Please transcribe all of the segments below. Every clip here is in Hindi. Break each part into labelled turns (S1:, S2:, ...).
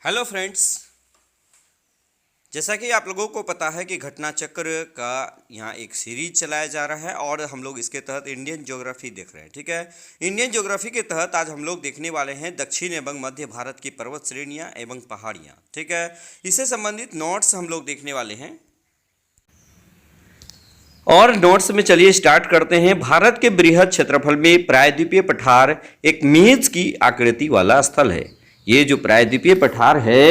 S1: हेलो फ्रेंड्स, जैसा कि आप लोगों को पता है कि घटना चक्र का यहाँ एक सीरीज चलाया जा रहा है और हम लोग इसके तहत इंडियन ज्योग्राफी देख रहे हैं। ठीक है, इंडियन ज्योग्राफी के तहत आज हम लोग देखने वाले हैं दक्षिण एवं मध्य भारत की पर्वत श्रेणियाँ एवं पहाड़ियाँ। ठीक है, इससे संबंधित नोट्स हम लोग देखने वाले हैं और नोट्स में चलिए स्टार्ट करते हैं। भारत के बृहद क्षेत्रफल में प्रायद्वीपीय पठार एक मेज की आकृति वाला स्थल है। ये जो प्रायद्वीपीय पठार है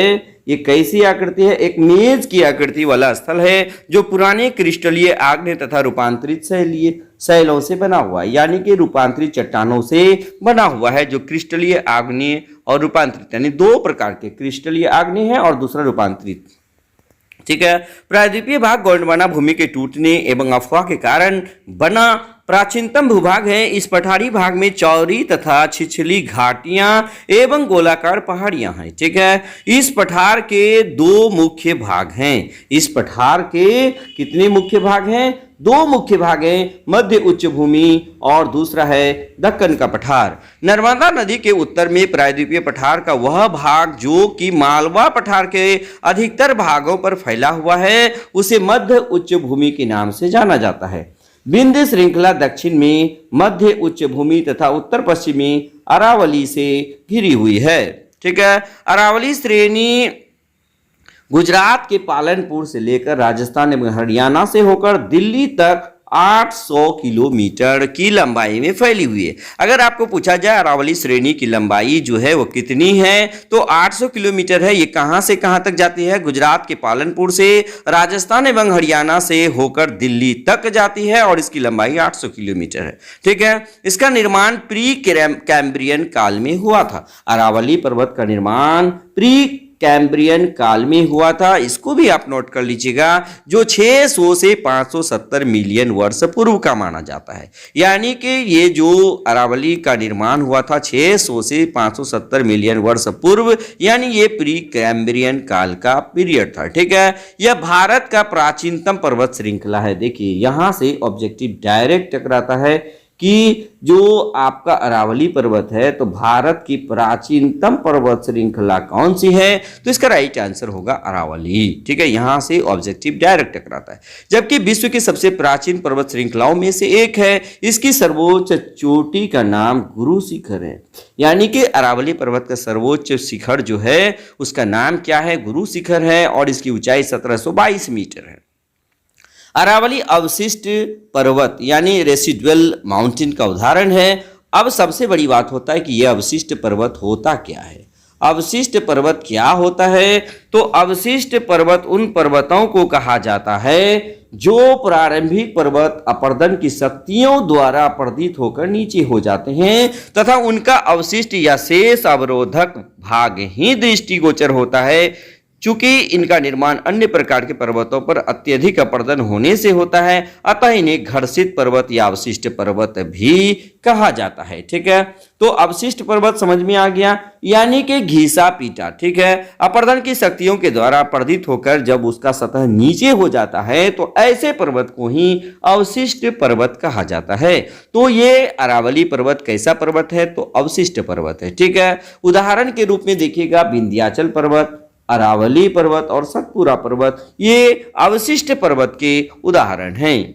S1: ये कैसी आकृति है? एक मेज की आकृति वाला स्थल है जो पुराने क्रिस्टलीय आग्नेय तथा रूपांतरित शैलों से बना हुआ है, यानी कि रूपांतरित चट्टानों से बना हुआ है। जो क्रिस्टलीय आग्नेय और रूपांतरित यानी दो प्रकार के, क्रिस्टलीय आग्नेय है और दूसरा रूपांतरित। ठीक है, प्रायद्वीपीय भाग गोंडवाना भूमि के टूटने एवं अफवाह के कारण बना प्राचीनतम भूभाग है। इस पठारी भाग में चौड़ी तथा छिछली घाटियां एवं गोलाकार पहाड़ियां हैं। ठीक है, इस पठार के दो मुख्य भाग हैं। इस पठार के कितने मुख्य भाग हैं? दो मुख्य भाग हैं, मध्य उच्च भूमि और दूसरा है दक्कन का पठार। नर्मदा नदी के उत्तर में प्रायद्वीपीय पठार का वह भाग जो कि मालवा पठार के अधिकतर भागों पर फैला हुआ है उसे मध्य उच्च भूमि के नाम से जाना जाता है। विंध्य श्रृंखला दक्षिण में मध्य उच्च भूमि तथा उत्तर पश्चिम में अरावली से घिरी हुई है। ठीक है, अरावली श्रेणी गुजरात के पालनपुर से लेकर राजस्थान एवं हरियाणा से होकर दिल्ली तक 800 किलोमीटर की लंबाई में फैली हुई है। अगर आपको पूछा जाए अरावली श्रेणी की लंबाई जो है वो कितनी है तो 800 किलोमीटर है। ये कहां से कहां तक जाती है? गुजरात के पालनपुर से राजस्थान एवं हरियाणा से होकर दिल्ली तक जाती है और इसकी लंबाई 800 किलोमीटर है। ठीक है, इसका निर्माण प्री कैम्ब्रियन काल में हुआ था। अरावली पर्वत का निर्माण प्री कैम्ब्रियन काल में हुआ था। इसको भी आप नोट कर लीजिएगा, जो 600 से 570 मिलियन वर्ष पूर्व का माना जाता है। यानी कि ये जो अरावली का निर्माण हुआ था 600 से 570 मिलियन वर्ष पूर्व, यानी ये प्री कैम्ब्रियन काल का पीरियड था। ठीक है, यह भारत का प्राचीनतम पर्वत श्रृंखला है। देखिए यहां से ऑब्जेक्टिव डायरेक्ट टकराता है कि जो आपका अरावली पर्वत है तो भारत की प्राचीनतम पर्वत श्रृंखला कौन सी है? तो इसका राइट आंसर होगा अरावली। ठीक है, यहां से ऑब्जेक्टिव डायरेक्ट टकराता है। जबकि विश्व की सबसे प्राचीन पर्वत श्रृंखलाओं में से एक है। इसकी सर्वोच्च चोटी का नाम गुरु शिखर है। यानी कि अरावली पर्वत का सर्वोच्च शिखर जो है उसका नाम क्या है? गुरु शिखर है और इसकी ऊंचाई 1722 मीटर है। अरावली अवशिष्ट पर्वत यानी रेसिडुअल माउंटेन का उदाहरण है। अब सबसे बड़ी बात होता है कि यह अवशिष्ट पर्वत होता क्या है? अवशिष्ट पर्वत क्या होता है? तो अवशिष्ट पर्वत उन पर्वतों को कहा जाता है जो प्रारंभिक पर्वत अपर्दन की शक्तियों द्वारा अपर्दित होकर नीचे हो जाते हैं तथा उनका अवशिष्ट या शेष अवरोधक भाग ही दृष्टिगोचर होता है। चूंकि इनका निर्माण अन्य प्रकार के पर्वतों पर अत्यधिक अपर्दन होने से होता है, अतः इन्हें घर्षित पर्वत या अवशिष्ट पर्वत भी कहा जाता है। ठीक है, तो अवशिष्ट पर्वत समझ में आ गया, यानी कि घिसा पीटा। ठीक है, अपर्दन की शक्तियों के द्वारा अपर्दित होकर जब उसका सतह नीचे हो जाता है तो ऐसे पर्वत को ही अवशिष्ट पर्वत कहा जाता है। तो ये अरावली पर्वत कैसा पर्वत है? तो अवशिष्ट पर्वत है। ठीक है, उदाहरण के रूप में देखिएगा विंध्याचल पर्वत, अरावली पर्वत और सतपुरा पर्वत ये अवशिष्ट पर्वत के उदाहरण हैं।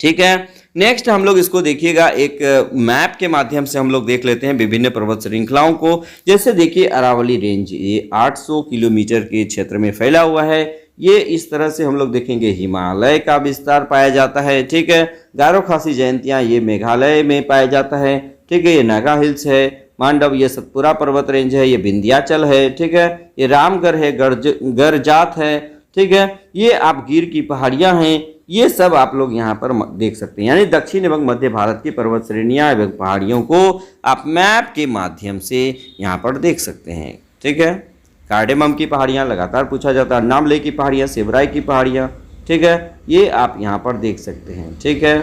S1: ठीक है, नेक्स्ट हम लोग इसको देखिएगा एक मैप के माध्यम से हम लोग देख लेते हैं विभिन्न पर्वत श्रृंखलाओं को। जैसे देखिए अरावली रेंज ये 800 किलोमीटर के क्षेत्र में फैला हुआ है। ये इस तरह से हम लोग देखेंगे हिमालय का विस्तार पाया जाता है। ठीक है, गारो खासी जयंतियां ये मेघालय में पाया जाता है। ठीक है, ये नागा हिल्स है। मांडव ये सतपुरा पर्वत रेंज है। ये विंध्याचल है। ठीक है, ये रामगढ़ है, गरजात है। ठीक है, ये आप गिर की पहाड़ियां हैं। ये सब आप लोग यहाँ पर देख सकते हैं। यानी दक्षिण एवं मध्य भारत की पर्वत श्रेणियां एवं पहाड़ियों को आप मैप के माध्यम से यहाँ पर देख सकते हैं। ठीक है, कार्डेमम की पहाड़ियाँ लगातार पूछा जाता है, नामले की पहाड़ियाँ, सेवराई की पहाड़ियाँ। ठीक है, ये आप यहाँ पर देख सकते हैं। ठीक है,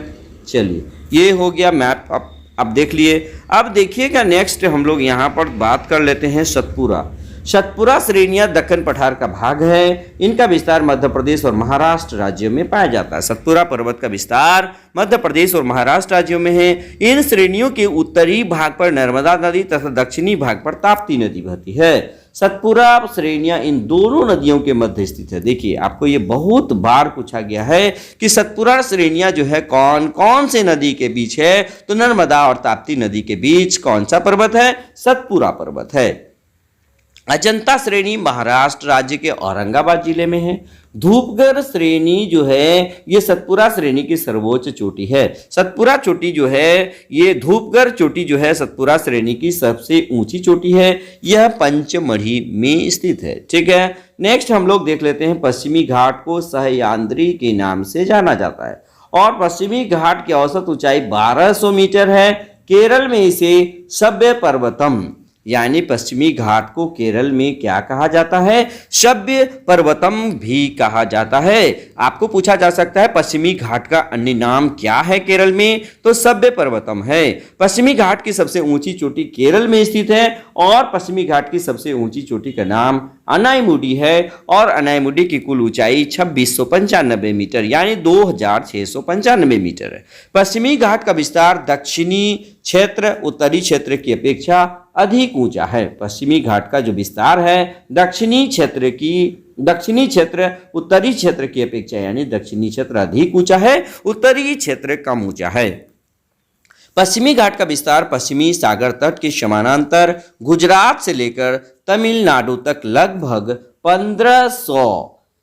S1: चलिए ये हो गया मैप अब देख लिए। अब देखिएगा नेक्स्ट हम लोग यहाँ पर बात कर लेते हैं सतपुरा। सतपुरा श्रेणियां दक्कन पठार का भाग है। इनका विस्तार मध्य प्रदेश और महाराष्ट्र राज्यों में पाया जाता है। सतपुरा पर्वत का विस्तार मध्य प्रदेश और महाराष्ट्र राज्यों में है। इन श्रेणियों के उत्तरी भाग पर नर्मदा नदी तथा दक्षिणी भाग पर ताप्ती नदी बहती है। सतपुरा श्रेणियां इन दोनों नदियों के मध्य स्थित है। देखिए, आपको ये बहुत बार पूछा गया है कि सतपुरा श्रेणियां जो है कौन कौन से नदी के बीच है, तो नर्मदा और ताप्ती नदी के बीच कौन सा पर्वत है? सतपुरा पर्वत है। अजंता श्रेणी महाराष्ट्र राज्य के औरंगाबाद जिले में है। धूपगढ़ श्रेणी जो है ये सतपुरा श्रेणी की सर्वोच्च चोटी है। सतपुरा चोटी जो है ये धूपगढ़ चोटी जो है सतपुरा श्रेणी की सबसे ऊंची चोटी है। यह पंचमढ़ी में स्थित है। ठीक है, नेक्स्ट हम लोग देख लेते हैं पश्चिमी घाट को सह्याद्री के नाम से जाना जाता है और पश्चिमी घाट की औसत ऊंचाई 1200 मीटर है। केरल में इसे सभ्य पर्वतम यानी पश्चिमी घाट को केरल में क्या कहा जाता है? सभ्य पर्वतम भी कहा जाता है। आपको पूछा जा सकता है पश्चिमी घाट का अन्य नाम क्या है केरल में, तो सभ्य पर्वतम है। पश्चिमी घाट की सबसे ऊंची चोटी केरल में स्थित है और पश्चिमी घाट की सबसे ऊंची चोटी का नाम अनाईमुडी है और अनाईमुडी की कुल ऊंचाई 2695 मीटर यानी 2695 मीटर है। पश्चिमी घाट का विस्तार दक्षिणी क्षेत्र उत्तरी क्षेत्र की अपेक्षा अधिक ऊंचा है। पश्चिमी घाट का जो विस्तार है दक्षिणी क्षेत्र उत्तरी क्षेत्र की अपेक्षा यानी दक्षिणी क्षेत्र अधिक ऊंचा है, उत्तरी क्षेत्र कम ऊंचा है। पश्चिमी घाट का विस्तार पश्चिमी सागर तट के समानांतर गुजरात से लेकर तमिलनाडु तक लगभग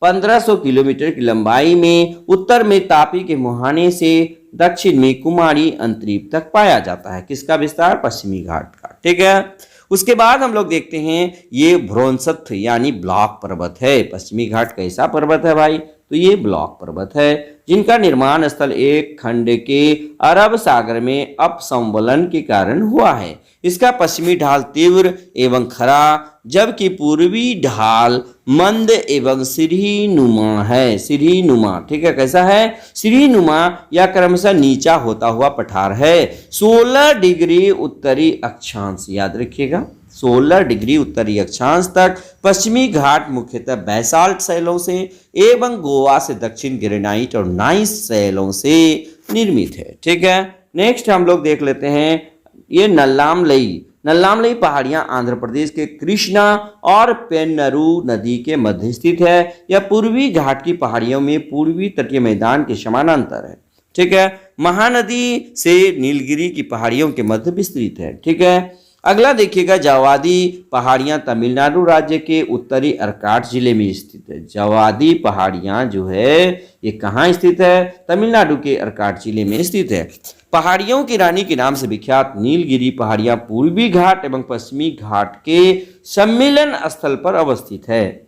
S1: 1500 किलोमीटर की लंबाई में उत्तर में तापी के मुहाने से दक्षिण में कुमारी अंतरीप तक पाया जाता है। किसका विस्तार? पश्चिमी घाट का। ठीक है, उसके बाद हम लोग देखते हैं ये भ्रोंसथ यानी ब्लॉक पर्वत है। पश्चिमी घाट कैसा पर्वत है भाई? तो ये ब्लॉक पर्वत है जिनका निर्माण स्थल एक खंड के अरब सागर में अपसंवलन के कारण हुआ है। इसका पश्चिमी ढाल तीव्र एवं खरा जबकि पूर्वी ढाल मंद एवं सीढ़ीनुमा है। सीढ़ीनुमा, ठीक है, कैसा है? सीढ़ीनुमा या क्रमशः नीचा होता हुआ पठार है। 16 डिग्री उत्तरी अक्षांश, याद रखिएगा 16 डिग्री उत्तरी अक्षांश तक पश्चिमी घाट मुख्यतः बैसाल्ट शैलों से एवं गोवा से दक्षिण ग्रेनाइट और नाइस शैलों से निर्मित है। ठीक है, नेक्स्ट हम लोग देख लेते हैं ये नल्लामलई पहाड़ियां आंध्र प्रदेश के कृष्णा और पेन्नरू नदी के मध्य स्थित है। यह पूर्वी घाट की पहाड़ियों में पूर्वी तटीय मैदान के समानांतर है। ठीक है, महानदी से नीलगिरी की पहाड़ियों के मध्य विस्तृत है। ठीक है, अगला देखिएगा जावादी पहाड़ियां तमिलनाडु राज्य के उत्तरी अर्काट जिले में स्थित है। जावादी पहाड़ियां जो है ये कहाँ स्थित है? तमिलनाडु के अर्काट जिले में स्थित है। पहाड़ियों की रानी के नाम से विख्यात नीलगिरी पहाड़ियां पूर्वी घाट एवं पश्चिमी घाट के सम्मिलन स्थल पर अवस्थित है।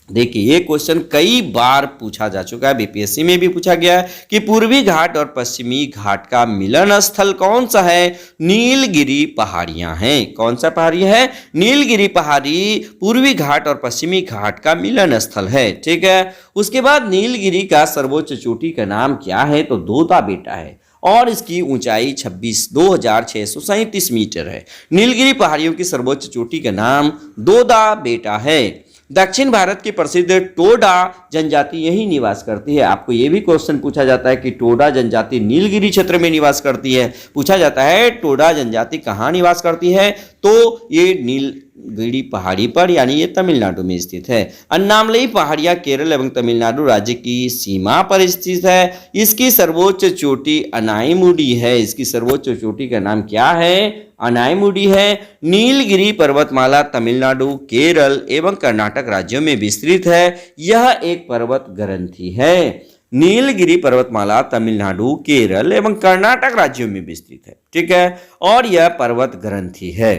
S1: देखिए, ये क्वेश्चन कई बार पूछा जा चुका है, बीपीएससी में भी पूछा गया है कि पूर्वी घाट और पश्चिमी घाट का मिलन स्थल कौन सा है? नीलगिरी पहाड़ियां हैं। कौन सा पहाड़ी है? नीलगिरी पहाड़ी पूर्वी घाट और पश्चिमी घाट का मिलन स्थल है। ठीक है, उसके बाद नीलगिरी का सर्वोच्च चोटी का नाम क्या है? तो दोदा बेटा है और इसकी ऊंचाई 26,637 मीटर है। नीलगिरी पहाड़ियों की सर्वोच्च चोटी का नाम दोदा बेटा है। दक्षिण भारत की प्रसिद्ध टोडा जनजाति यही निवास करती है। आपको यह भी क्वेश्चन पूछा जाता है कि टोडा जनजाति नीलगिरी क्षेत्र में निवास करती है। पूछा जाता है टोडा जनजाति कहाँ निवास करती है? तो ये नीलगिरी पहाड़ी पर यानी ये तमिलनाडु में स्थित है। अन्नामलई पहाड़ियां केरल एवं तमिलनाडु राज्य की सीमा पर स्थित है। इसकी सर्वोच्च चोटी अनाईमुडी है। इसकी सर्वोच्च चोटी का नाम क्या है? अनाईमुडी है। नीलगिरी पर्वतमाला तमिलनाडु, केरल एवं कर्नाटक राज्यों में विस्तृत है। यह एक पर्वत ग्रंथि है। नीलगिरी पर्वतमाला तमिलनाडु, केरल एवं कर्नाटक राज्यों में विस्तृत है। ठीक है, और यह पर्वत ग्रंथि है।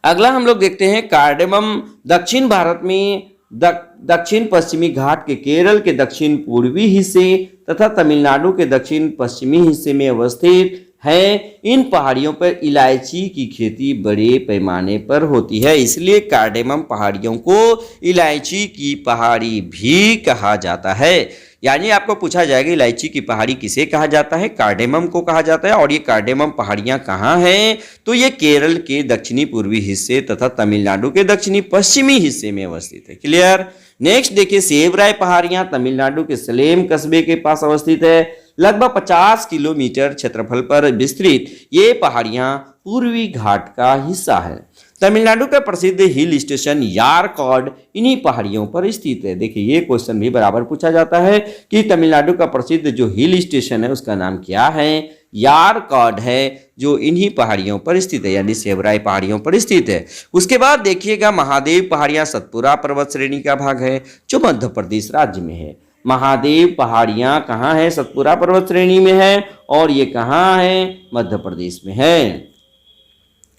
S1: अगला हम लोग देखते हैं कार्डेमम दक्षिण भारत में दक्षिण पश्चिमी घाट के केरल के दक्षिण पूर्वी हिस्से तथा तमिलनाडु के दक्षिण पश्चिमी हिस्से में अवस्थित है, इन पहाड़ियों पर इलायची की खेती बड़े पैमाने पर होती है, इसलिए कार्डेमम पहाड़ियों को इलायची की पहाड़ी भी कहा जाता है। यानी आपको पूछा जाएगा इलायची की पहाड़ी किसे कहा जाता है, कार्डेमम को कहा जाता है। और ये कार्डेमम पहाड़ियां कहाँ हैं, तो ये केरल के दक्षिणी पूर्वी हिस्से तथा तमिलनाडु के दक्षिणी पश्चिमी हिस्से में अवस्थित है। क्लियर। नेक्स्ट देखिए, सेवराय पहाड़ियां तमिलनाडु के सलेम कस्बे के पास अवस्थित है। लगभग 50 किलोमीटर क्षेत्रफल पर विस्तृत ये पहाड़ियां पूर्वी घाट का हिस्सा है। तमिलनाडु का प्रसिद्ध हिल स्टेशन यारकॉड इन्हीं पहाड़ियों पर स्थित है। देखिए ये क्वेश्चन भी बराबर पूछा जाता है कि तमिलनाडु का प्रसिद्ध जो हिल स्टेशन है उसका नाम क्या है, यारकॉड है, जो इन्हीं पहाड़ियों पर स्थित है, यानी सेवराय पहाड़ियों पर स्थित है। उसके बाद देखिएगा महादेव पहाड़ियां सतपुरा पर्वत श्रेणी का भाग है, जो मध्य प्रदेश राज्य में है। महादेव पहाड़ियां कहाँ है, सतपुरा पर्वत श्रेणी में है, और ये कहाँ है, मध्य प्रदेश में है।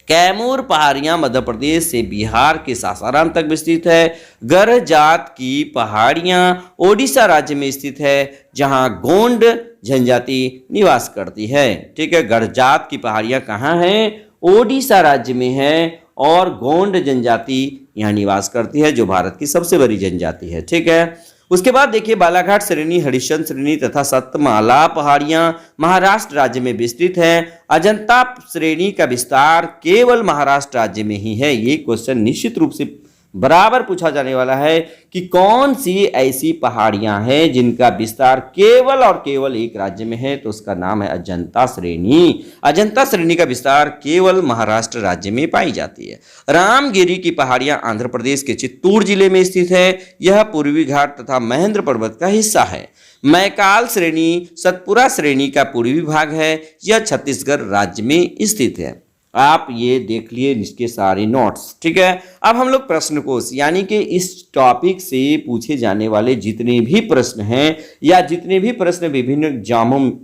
S1: कैमूर पहाड़ियां मध्य प्रदेश से बिहार के सासाराम तक विस्तृत है। गर जात की पहाड़ियां ओडिशा राज्य में स्थित है, जहां गोंड जनजाति निवास करती है। ठीक है, गर जात की पहाड़ियां कहाँ हैं, ओडिशा राज्य में है, और गोंड जनजाति यहाँ निवास करती है, जो भारत की सबसे बड़ी जनजाति है। ठीक है। उसके बाद देखिए बालाघाट श्रेणी, हरिश्चंद्र श्रेणी तथा सतमाला पहाड़ियां महाराष्ट्र राज्य में विस्तृत है। अजंता श्रेणी का विस्तार केवल महाराष्ट्र राज्य में ही है। ये क्वेश्चन निश्चित रूप से बराबर पूछा जाने वाला है कि कौन सी ऐसी पहाड़ियां हैं जिनका विस्तार केवल और केवल एक राज्य में है, तो उसका नाम है अजंता श्रेणी। अजंता श्रेणी का विस्तार केवल महाराष्ट्र राज्य में पाई जाती है। रामगिरी की पहाड़ियां आंध्र प्रदेश के चित्तूर जिले में स्थित है। यह पूर्वी घाट तथा महेंद्र पर्वत का हिस्सा है। मैकाल श्रेणी सतपुरा श्रेणी का पूर्वी भाग है। यह छत्तीसगढ़ राज्य में स्थित है। आप ये देख लिए इसके सारे नोट्स। ठीक है, अब हम लोग प्रश्न कोश यानी कि इस टॉपिक से पूछे जाने वाले जितने भी प्रश्न हैं या जितने भी प्रश्न विभिन्न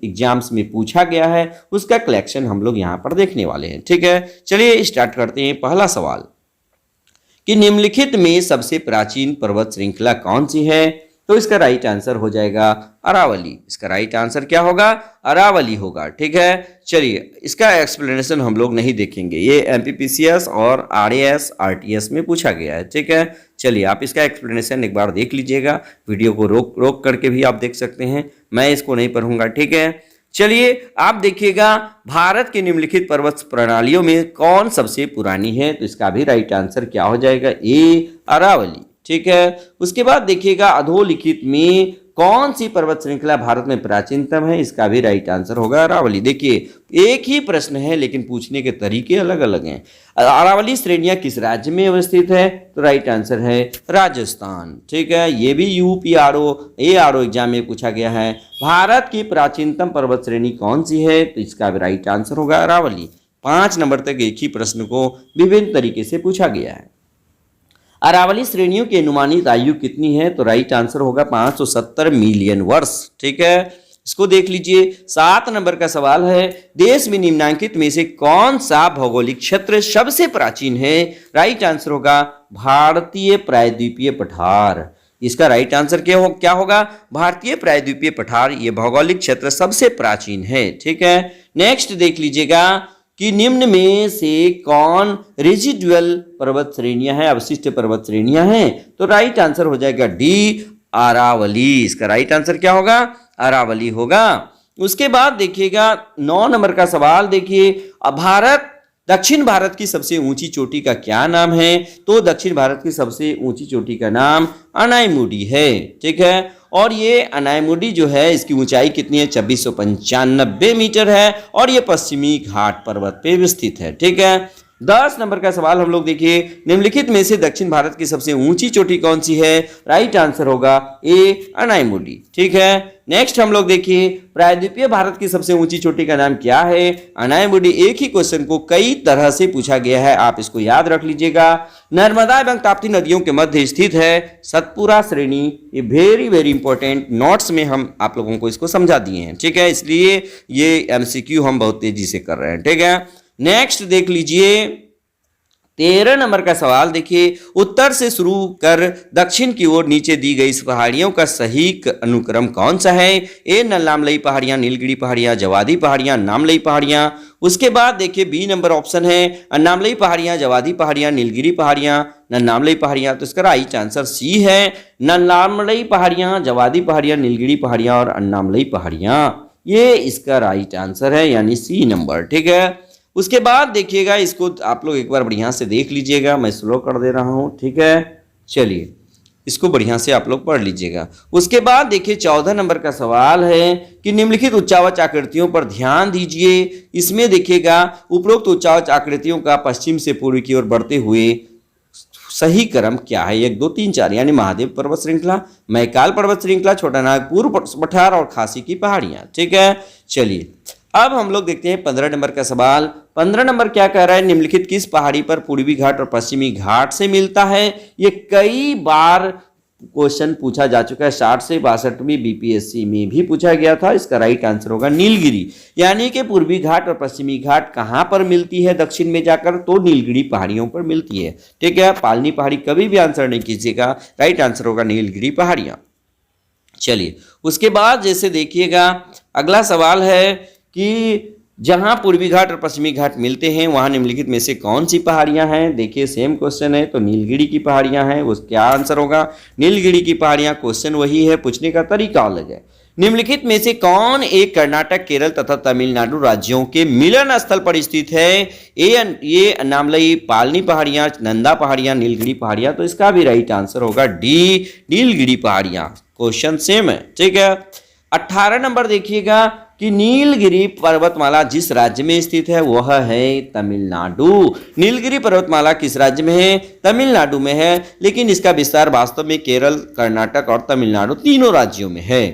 S1: एग्जाम्स में पूछा गया है उसका कलेक्शन हम लोग यहाँ पर देखने वाले हैं। ठीक है, चलिए स्टार्ट करते हैं। पहला सवाल कि निम्नलिखित में सबसे प्राचीन पर्वत श्रृंखला कौन सी है, तो इसका राइट आंसर हो जाएगा अरावली। इसका राइट आंसर क्या होगा, अरावली होगा। ठीक है, चलिए इसका एक्सप्लेनेशन हम लोग नहीं देखेंगे, ये एमपीपीसीएस और आरएएस आरटीएस में पूछा गया है। ठीक है, चलिए आप इसका एक्सप्लेनेशन एक बार देख लीजिएगा, वीडियो को रोक करके भी आप देख सकते हैं, मैं इसको नहीं पढ़ूंगा। ठीक है, चलिए आप देखिएगा भारत की निम्नलिखित पर्वत प्रणालियों में कौन सबसे पुरानी है, तो इसका भी राइट आंसर क्या हो जाएगा, ए अरावली। ठीक है, उसके बाद देखिएगा अधोलिखित में कौन सी पर्वत श्रृंखला भारत में प्राचीनतम है, इसका भी राइट आंसर होगा अरावली। देखिए एक ही प्रश्न है लेकिन पूछने के तरीके अलग अलग हैं। अरावली श्रेणियां किस राज्य में अवस्थित है, तो राइट आंसर है राजस्थान। ठीक है, ये भी यूपीआरओ एआरओ एग्जाम में पूछा गया है। भारत की प्राचीनतम पर्वत श्रेणी कौन सी है, तो इसका भी राइट आंसर होगा अरावली। 5 नंबर तक एक ही प्रश्न को विभिन्न तरीके से पूछा गया है। अरावली श्रेणियों की अनुमानित आयु कितनी है, तो राइट आंसर होगा 570 मिलियन वर्ष। ठीक है, इसको देख लीजिए। 7 नंबर का सवाल है, देश में निम्नांकित में से कौन सा भौगोलिक क्षेत्र सबसे प्राचीन है, राइट आंसर होगा भारतीय प्रायद्वीपीय पठार। इसका राइट आंसर क्या होगा, भारतीय प्रायद्वीपीय पठार, ये भौगोलिक क्षेत्र सबसे प्राचीन है। ठीक है, नेक्स्ट देख लीजिएगा कि निम्न में से कौन रेजिडुअल पर्वत श्रेणियां हैं, अवशिष्ट पर्वत श्रेणियां हैं, तो राइट आंसर हो जाएगा डी अरावली। इसका राइट आंसर क्या होगा, अरावली होगा। उसके बाद देखिएगा 9 नंबर का सवाल देखिए, दक्षिण भारत की सबसे ऊंची चोटी का क्या नाम है, तो दक्षिण भारत की सबसे ऊंची चोटी का नाम अनायमुडी है। ठीक है, और ये अनायमुडी जो है इसकी ऊंचाई कितनी है, 2695 मीटर है, और ये पश्चिमी घाट पर्वत पे स्थित है। ठीक है, 10 नंबर का सवाल हम लोग देखिए, निम्नलिखित में से दक्षिण भारत की सबसे ऊंची चोटी कौन सी है, राइट आंसर होगा ए अनायमुडी। ठीक है, नेक्स्ट हम लोग देखिए प्रायद्वीपीय भारत की सबसे ऊंची चोटी का नाम क्या है, अनायमुडी। एक ही क्वेश्चन को कई तरह से पूछा गया है, आप इसको याद रख लीजिएगा। नर्मदा एवं ताप्ती नदियों के मध्य स्थित है सतपुरा श्रेणी। ये वेरी वेरी इंपॉर्टेंट, नोट्स में हम आप लोगों को इसको समझा दिए हैं। ठीक है, इसलिए ये एमसीक्यू हम बहुत तेजी से कर रहे हैं। ठीक है, नेक्स्ट देख लीजिए 13 नंबर का सवाल देखिए, उत्तर से शुरू कर दक्षिण की ओर नीचे दी गई इस पहाड़ियों का सही अनुक्रम कौन सा है? ए नामलई पहाड़ियां, नीलगिरी पहाड़ियां, जवादी पहाड़ियां, नामलई पहाड़ियां। उसके बाद देखिए बी नंबर ऑप्शन है अन्नामलई पहाड़ियां, जवादी पहाड़ियां, नीलगिरी पहाड़ियां, नन्नामलई पहाड़ियां। तो इसका राइट आंसर सी है नन्नामलई पहाड़ियां, जवादी पहाड़ियां, नीलगिरी पहाड़ियां और अन्नामलई पहाड़ियां। ये इसका राइट आंसर है, यानी सी नंबर। ठीक है, उसके बाद देखिएगा, इसको आप लोग एक बार बढ़िया से देख लीजिएगा, मैं स्लो कर दे रहा हूं। ठीक है, चलिए इसको बढ़िया से आप लोग पढ़ लीजिएगा। उसके बाद देखिए 14 नंबर का सवाल है कि निम्नलिखित उच्चावच आकृतियों पर ध्यान दीजिए। इसमें देखिएगा उपरोक्त उच्चावच आकृतियों का पश्चिम से पूर्व की ओर बढ़ते हुए सही क्रम क्या है? 1 2 3 4, यानी महादेव पर्वत श्रृंखला, मैकाल पर्वत श्रृंखला, छोटा नागपुर पठार और खासी की पहाड़ियां। ठीक है, चलिए अब हम लोग देखते हैं 15 नंबर का सवाल। 15 नंबर क्या कह रहा है? निम्नलिखित किस पहाड़ी पर पूर्वी घाट और पश्चिमी घाट से मिलता है? ये कई बार क्वेश्चन पूछा जा चुका है, 60 से 62वीं बीपीएससी में भी पूछा गया था। इसका राइट आंसर होगा नीलगिरी, यानी कि पूर्वी घाट और पश्चिमी घाट कहां पर मिलती है दक्षिण में जाकर? तो नीलगिरी पहाड़ियों पर मिलती है। ठीक है, पालनी पहाड़ी कभी भी आंसर नहीं कीजिएगा, राइट आंसर होगा नीलगिरी पहाड़ियां। चलिए उसके बाद जैसे देखिएगा अगला सवाल है कि जहां पूर्वी घाट और पश्चिमी घाट मिलते हैं वहां निम्नलिखित में से कौन सी पहाड़ियां हैं? देखिए सेम क्वेश्चन है, तो नीलगिरी की पहाड़ियां हैं। उस क्या आंसर होगा? नीलगिरी की पहाड़ियां। क्वेश्चन वही है, पूछने का तरीका अलग है। निम्नलिखित में से कौन एक कर्नाटक, केरल तथा तमिलनाडु राज्यों के मिलन स्थल पर स्थित है? ये अन्नामलई, पालनी पहाड़ियां, नंदा पहाड़ियां, नीलगिरी पहाड़ियां। तो इसका भी राइट आंसर होगा डी, नीलगिरी पहाड़ियां। क्वेश्चन सेम है। ठीक है, 18 नंबर देखिएगा कि नीलगिरी पर्वतमाला जिस राज्य में स्थित है वह है तमिलनाडु। नीलगिरी पर्वतमाला किस राज्य में है? तमिलनाडु में है, लेकिन इसका विस्तार वास्तव में केरल, कर्नाटक और तमिलनाडु तीनों राज्यों में है।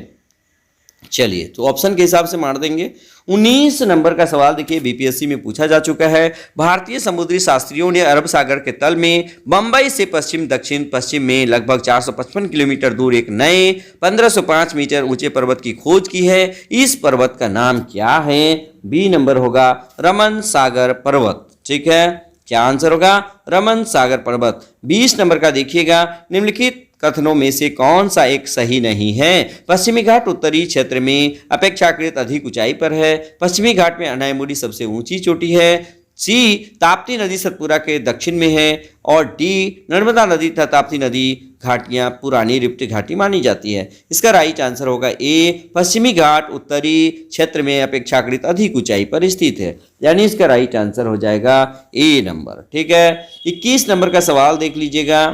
S1: चलिए तो ऑप्शन के हिसाब से मार देंगे। 19 नंबर का सवाल देखिए बीपीएससी में पूछा जा चुका है। भारतीय समुद्री शास्त्रियों ने अरब सागर के तल में बंबई से पश्चिम दक्षिण पश्चिम में लगभग 455 किलोमीटर दूर एक नए 1505 मीटर ऊंचे पर्वत की खोज की है। इस पर्वत का नाम क्या है? बी नंबर होगा रमन सागर पर्वत। ठीक है, क्या आंसर होगा? रमन सागर पर्वत। 20 नंबर का देखिएगा, निम्नलिखित कथनों में से कौन सा एक सही नहीं है? पश्चिमी घाट उत्तरी क्षेत्र में अपेक्षाकृत अधिक ऊंचाई पर है। पश्चिमी घाट में अनायमुड़ी सबसे ऊंची चोटी है। सी ताप्ती नदी सतपुरा के दक्षिण में है। और डी नर्मदा नदी तथा ताप्ती नदी घाटियां पुरानी रिफ्ट घाटी मानी जाती है। इसका राइट आंसर होगा ए, पश्चिमी घाट उत्तरी क्षेत्र में अपेक्षाकृत अधिक ऊंचाई पर स्थित है, यानी इसका राइट आंसर हो जाएगा ए नंबर। ठीक है, 21 नंबर का सवाल देख लीजिएगा।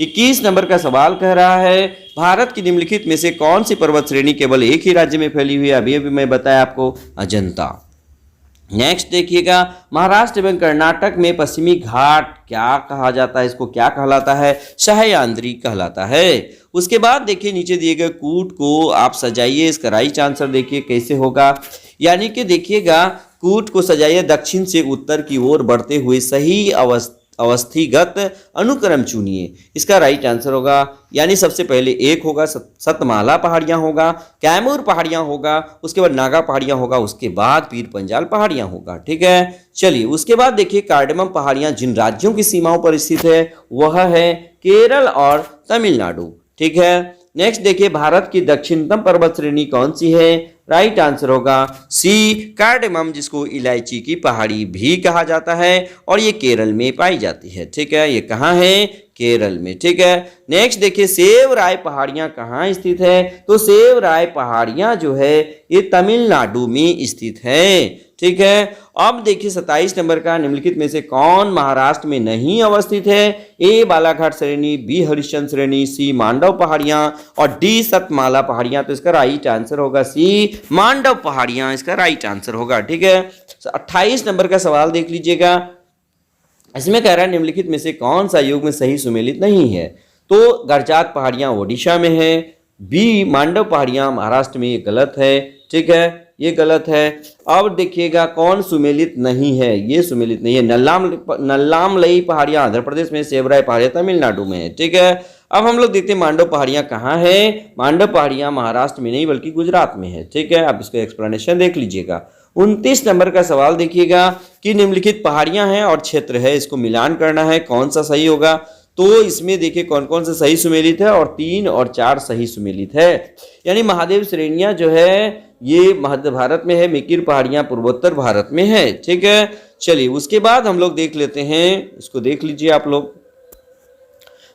S1: 21 नंबर का सवाल कह रहा है भारत की निम्नलिखित में से कौन सी पर्वत श्रेणी केवल एक ही राज्य में फैली हुई है? अभी अभी मैं बताया आपको, अजंता। नेक्स्ट देखिएगा, महाराष्ट्र एवं कर्नाटक में पश्चिमी घाट क्या कहा जाता है? इसको क्या कहलाता है? सह्याद्री कहलाता है। उसके बाद देखिए नीचे दिए गए कूट को आप सजाइए। इसका राइट आंसर देखिए कैसे होगा, यानी कि देखिएगा कूट को सजाइए दक्षिण से उत्तर की ओर बढ़ते हुए सही अवस्थिगत अनुक्रम चुनिए। इसका राइट आंसर होगा, यानी सबसे पहले एक होगा सतमाला पहाड़ियां होगा, कैमूर पहाड़ियां होगा, उसके बाद नागा पहाड़ियां होगा, उसके बाद पीर पंजाल पहाड़ियां होगा। ठीक है, चलिए उसके बाद देखिए कार्डमम पहाड़ियां जिन राज्यों की सीमाओं पर स्थित है वह है केरल और तमिलनाडु। ठीक है, नेक्स्ट देखिए भारत की दक्षिणतम पर्वत श्रेणी कौन सी है? राइट आंसर होगा सी, कार्डेमम, जिसको इलायची की पहाड़ी भी कहा जाता है और ये केरल में पाई जाती है। ठीक है, ये कहाँ है? केरल में। ठीक है, नेक्स्ट देखिए सेवराय पहाड़ियां कहाँ स्थित है? तो सेवराय पहाड़ियां जो है ये तमिलनाडु में स्थित है। ठीक है, अब देखिए 27 नंबर का, निम्नलिखित में से कौन महाराष्ट्र में नहीं अवस्थित है? ए बालाघाट श्रेणी, बी हरिश्चंद्र श्रेणी, सी मांडव पहाड़ियां और डी सतमाला पहाड़ियां। तो इसका राइट आंसर होगा सी, मांडव पहाड़ियां इसका राइट आंसर होगा। ठीक है, 28 नंबर का सवाल देख लीजिएगा। इसमें कह रहा है निम्नलिखित में से कौन सा योग में सही सुमेलित नहीं है? तो गरजात पहाड़ियां ओडिशा में है, बी मांडव पहाड़ियां महाराष्ट्र में, ये गलत है। ठीक है, ये गलत है। अब देखिएगा कौन सुमेलित नहीं है? ये सुमेलित नहीं है। नल्लामलई पहाड़ियां आंध्र प्रदेश में, सेवराय पहाड़ियां तमिलनाडु में है। ठीक है, अब हम लोग देखते हैं मांडव पहाड़ियाँ कहाँ है। मांडव पहाड़ियाँ महाराष्ट्र में नहीं बल्कि गुजरात में है। ठीक है, आप इसको एक्सप्लेनेशन देख लीजिएगा। 29 नंबर का सवाल देखिएगा कि निम्नलिखित पहाड़ियाँ हैं और क्षेत्र है, इसको मिलान करना है, कौन सा सही होगा। तो इसमें देखिए कौन कौन से सही सुमेलित है और 3 और 4 सही सुमेलित है। यानी महादेव श्रेणियां जो है ये मध्य भारत में है, मिकिर पहाड़ियां पूर्वोत्तर भारत में है। ठीक है, चलिए उसके बाद हम लोग देख लेते हैं, इसको देख लीजिए आप लोग।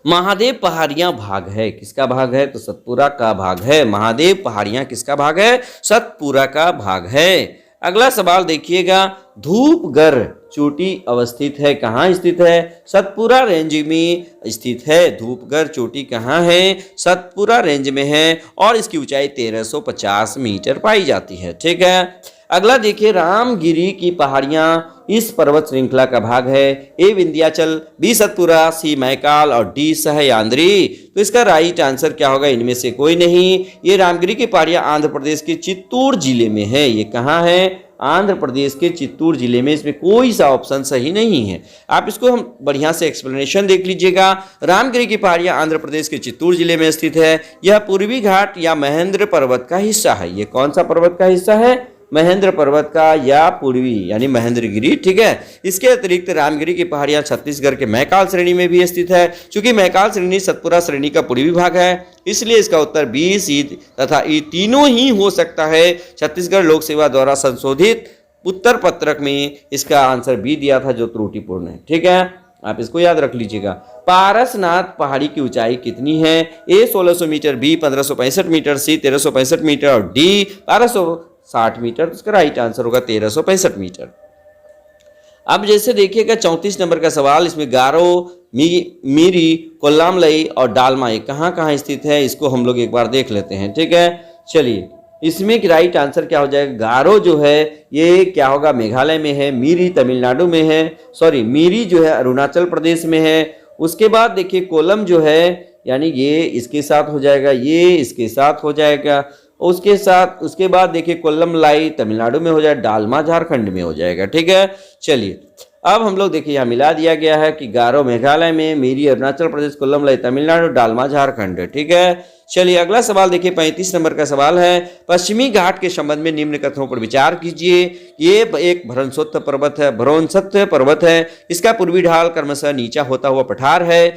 S1: महादेव पहाड़ियां भाग है, किसका भाग है? तो सतपुरा का भाग है। महादेव पहाड़ियां किसका भाग है? सतपुरा का भाग है। अगला सवाल देखिएगा, धूपगढ़ चोटी अवस्थित है, कहाँ स्थित है? सतपुरा रेंज में स्थित है। धूपगढ़ चोटी कहाँ है? सतपुरा रेंज में है और इसकी ऊंचाई 1350 मीटर पाई जाती है। ठीक है, अगला देखिए, रामगिरी की पहाड़ियां इस पर्वत श्रृंखला का भाग है। ए विंध्याचल, बी सतपुरा, सी मैकाल और डी सह्याद्री। तो इसका राइट आंसर क्या होगा? इनमें से कोई नहीं। ये रामगिरी की पहाड़ियां आंध्र प्रदेश के चित्तूर जिले में है। ये कहाँ है? आंध्र प्रदेश के चित्तूर जिले में। इसमें कोई सा ऑप्शन सही नहीं है। आप इसको हम बढ़िया से एक्सप्लेनेशन देख लीजिएगा। रामगिरी की पहाड़ियां आंध्र प्रदेश के चित्तूर जिले में स्थित है। यह पूर्वी घाट या महेंद्र पर्वत का हिस्सा है। ये कौन सा पर्वत का हिस्सा है? महेंद्र पर्वत का या पूर्वी यानी महेंद्रगिरी। ठीक है, इसके अतिरिक्त रामगिरी की पहाड़ियां छत्तीसगढ़ के मैकाल श्रेणी में भी स्थित है। चूंकि मैकाल श्रेणी सतपुरा श्रेणी का पूर्वी भाग है, इसलिए इसका उत्तर बी, सी तथा ई तीनों ही हो सकता है। छत्तीसगढ़ लोक सेवा द्वारा संशोधित उत्तर पत्रक में इसका आंसर बी दिया था, जो त्रुटिपूर्ण है। ठीक है, आप इसको याद रख लीजिएगा। पारसनाथ पहाड़ी की ऊंचाई कितनी है? ए 1600 मीटर, बी 1565 मीटर, सी 1365 मीटर और डी 1260 मीटर। तो इसका राइट आंसर होगा 1365 मीटर। अब जैसे देखिएगा 34 नंबर का सवाल, इसमें गारो, मीरी, कोल्लामलई और डालमाई कहाँ कहाँ स्थित है, इसको हम लोग एक बार देख लेते हैं। ठीक है, चलिए इसमें कि राइट आंसर क्या हो जाएगा? गारो जो है ये क्या होगा? मेघालय में है। मीरी तमिलनाडु में है, मीरी जो है अरुणाचल प्रदेश में है। उसके बाद देखिए कोलम जो है यानी ये इसके साथ हो जाएगा, ये इसके साथ हो जाएगा। उसके बाद देखिए कोल्लमलाई तमिलनाडु में हो जाएगा, डालमा झारखंड में हो जाएगा। ठीक है, चलिए अब हम लोग देखिए यहाँ मिला दिया गया है कि गारो मेघालय में, मीरी अरुणाचल प्रदेश, कोल्लमलाई तमिलनाडु, डालमा झारखंड। ठीक है, चलिए अगला सवाल देखिए 35 नंबर का सवाल है। पश्चिमी घाट के संबंध में निम्न कथनों पर विचार कीजिए। ये एक भ्रंशोत्थ पर्वत है। इसका पूर्वी ढाल क्रमशः नीचा होता हुआ पठार है।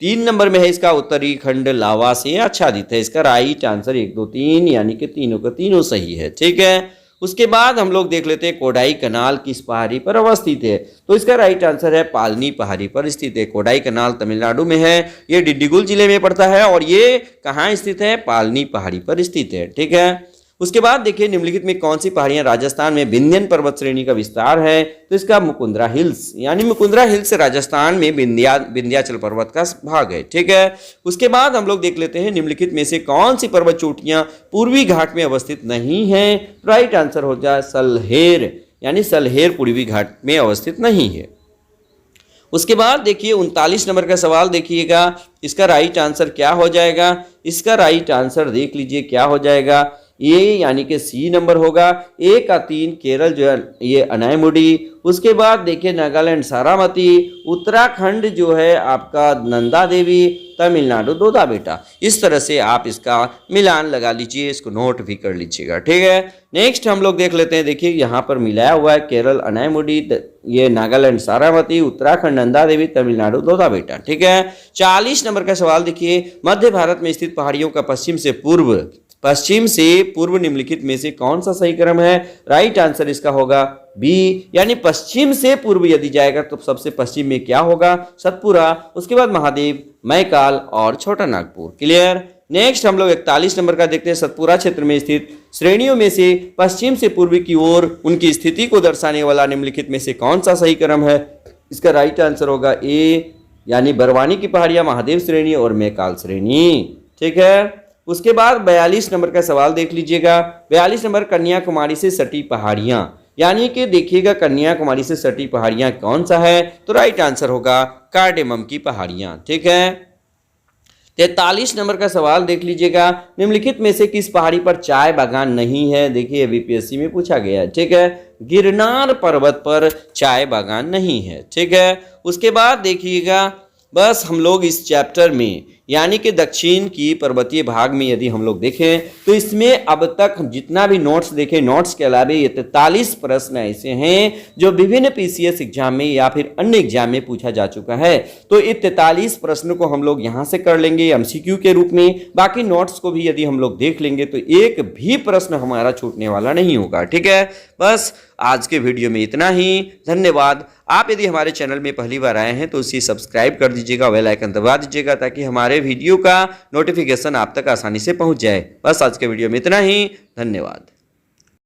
S1: 3 नंबर में है इसका उत्तरी खंड लावा से आच्छादित है। इसका राइट आंसर 1, 2, 3 यानी कि तीनों का तीनों सही है। ठीक है, उसके बाद हम लोग देख लेते हैं कोडाई कनाल किस पहाड़ी पर अवस्थित है। तो इसका राइट आंसर है पालनी पहाड़ी पर स्थित है। कोडाई कनाल तमिलनाडु में है, ये डिंडीगुल जिले में पड़ता है और ये कहाँ स्थित है? पालनी पहाड़ी पर स्थित है। ठीक है, उसके बाद देखिए निम्नलिखित में कौन सी पहाड़ियां राजस्थान में विंध्यन पर्वत श्रेणी का विस्तार है? तो इसका मुकुंदरा हिल्स यानी मुकुंदरा हिल्स राजस्थान में विंध्याचल पर्वत का भाग है। ठीक है, उसके बाद हम लोग देख लेते हैं निम्नलिखित में से कौन सी पर्वत चोटियां पूर्वी घाट में अवस्थित नहीं है। राइट आंसर हो जाए सलहेर, यानी सलहेर पूर्वी घाट में अवस्थित नहीं है। उसके बाद देखिए 39 नंबर का सवाल देखिएगा, इसका राइट आंसर क्या हो जाएगा? इसका राइट आंसर देख लीजिए क्या हो जाएगा? ये यानी कि सी नंबर होगा। 1 का 3 केरल जो है ये अनायमुडी। उसके बाद देखिए नागालैंड सारामती, उत्तराखंड जो है आपका नंदा देवी, तमिलनाडु दोदा बेटा। इस तरह से आप इसका मिलान लगा लीजिए, इसको नोट भी कर लीजिएगा। ठीक है, नेक्स्ट हम लोग देख लेते हैं। देखिए यहाँ पर मिलाया हुआ है केरल अनायमुडी, ये नागालैंड सारामती, उत्तराखंड नंदा देवी, तमिलनाडु दोदा बेटा। ठीक है, 40 नंबर का सवाल देखिए, मध्य भारत में स्थित पहाड़ियों का पश्चिम से पूर्व निम्नलिखित में से कौन सा सही क्रम है? राइट आंसर इसका होगा बी, यानी पश्चिम से पूर्व यदि जाएगा तो सबसे पश्चिम में क्या होगा? सतपुरा, उसके बाद महादेव, मैकाल और छोटा नागपुर। क्लियर। नेक्स्ट हम लोग 41 नंबर का देखते हैं। सतपुरा क्षेत्र में स्थित श्रेणियों में से पश्चिम से पूर्व की ओर उनकी स्थिति को दर्शाने वाला निम्नलिखित में से कौन सा सही क्रम है? इसका राइट आंसर होगा ए, यानी बरवानी की पहाड़ियां, महादेव श्रेणी और मैकाल श्रेणी। ठीक है, उसके बाद 42 नंबर का सवाल देख लीजिएगा। 42 नंबर कन्याकुमारी से सटी पहाड़ियां, यानी कि देखिएगा कन्याकुमारी से सटी पहाड़ियां कौन सा है? तो राइट आंसर होगा कार्डेमम की पहाड़ियां। ठीक है, 43 नंबर का सवाल देख लीजिएगा। निम्नलिखित में से किस पहाड़ी पर चाय बागान नहीं है? देखिए बीपीएससी में पूछा गया है। ठीक है, गिरनार पर्वत पर चाय बागान नहीं है। ठीक है, उसके बाद देखिएगा बस हम लोग इस चैप्टर में यानी कि दक्षिण की पर्वतीय भाग में यदि हम लोग देखें तो इसमें अब तक जितना भी नोट्स देखे, नोट्स के अलावा ये 43 प्रश्न ऐसे हैं जो विभिन्न पीसीएस एग्जाम में या फिर अन्य एग्जाम में पूछा जा चुका है। तो ये 43 प्रश्न को हम लोग यहां से कर लेंगे एमसीक्यू के रूप में। बाकी नोट्स को भी यदि हम लोग देख लेंगे तो एक भी प्रश्न हमारा छूटने वाला नहीं होगा। ठीक है, बस आज के वीडियो में इतना ही। धन्यवाद। आप यदि हमारे चैनल में पहली बार आए हैं तो उसे सब्सक्राइब कर दीजिएगा, बेल आइकन दबा दीजिएगा ताकि हमारे वीडियो का नोटिफिकेशन आप तक आसानी से पहुंच जाए। बस आज के वीडियो में इतना ही। धन्यवाद।